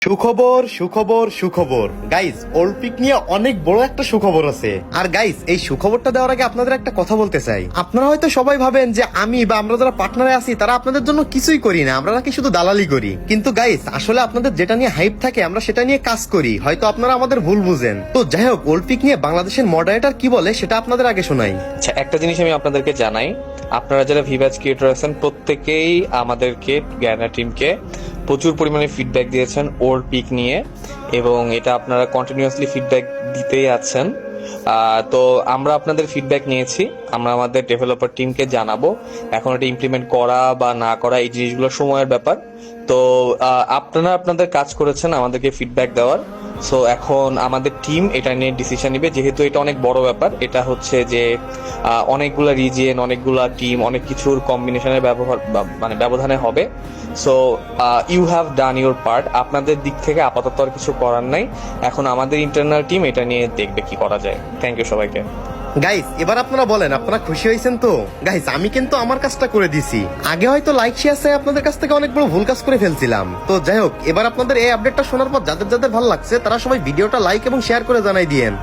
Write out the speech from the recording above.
সুখবর সুখবর সুখবর গাইস, অলিম্পিক নিয়ে অনেক বড় একটা সুখবর আছে। আর গাইস, এই সুখবরটা দেওয়ার আগে আপনাদের একটা কথা বলতে চাই। আপনারা হয়তো সবাই ভাবেন যে আমি বা আমরা যারা পার্টনারে আছি তারা আপনাদের জন্য কিছুই করি না, আমরা নাকি শুধু দালালি করি। কিন্তু গাইস, আসলে আপনাদের যেটা নিয়ে হাইপ থাকে আমরা সেটা নিয়ে কাজ করি। হয়তো আপনারা আমাদের ভুল বুঝেন। তো যাই হোক, অলিম্পিক নিয়ে বাংলাদেশের মডারেটর কি বলে সেটা আপনাদের আগে শোনাই। আচ্ছা, একটা জিনিস আমি আপনাদেরকে জানাই, আপনারা যারা ভিভাজ ক্রিয়েটর আছেন প্রত্যেকেই আমাদেরকে গ্যানা টিমকে প্রচুর পরিমাণে ফিডব্যাক দিয়েছেন ওর পিক নিয়ে, এবং এটা আপনারা কন্টিনিউয়াসলি ফিডব্যাক দিতেই আছেন। তো আমরা আপনাদের ফিডব্যাক নিয়েছি, আমরা আমাদের ডেভেলপার টিমকে জানাবো। এখন এটা ইমপ্লিমেন্ট করা বা না করা এই জিনিসগুলো সময়ের ব্যাপার। তো আপনারা আপনাদের কাজ করেছেন আমাদেরকে ফিডব্যাক দেওয়ার। সো এখন আমাদের টিম এটা নিয়ে ডিসিশন নিবে, যেহেতু এটা অনেক বড় ব্যাপার। এটা হচ্ছে যে অনেকগুলা রিজিয়ন, অনেকগুলা টিম, অনেক কিছুর কম্বিনেশনের ব্যবধানে হবে। So you have done your part. আপনাদের দিক থেকে আপাতত আর কিছু করার নাই। এখন আমাদের ইন্টারনাল টিম এটা নিয়ে দেখবে কি করা যায়। থ্যাংক ইউ সবাইকে। গাইস, এবার আপনারা বলেন, আপনারা খুশি হয়েছেন তো? গাইস, আমি কিন্তু আমার কাজটা করে দিছি। আগে হয়তো লাইক শেয়ার চাই আপনাদের কাছ থেকে অনেক বড় ভুল কাজ করে ফেলছিলাম। তো যাই হোক, এবার আপনাদের এই আপডেটটা শোনার পর যাদের যাদের ভালো লাগছে তারা সবাই ভিডিওটা লাইক এবং শেয়ার করে জানাই দিয়েন।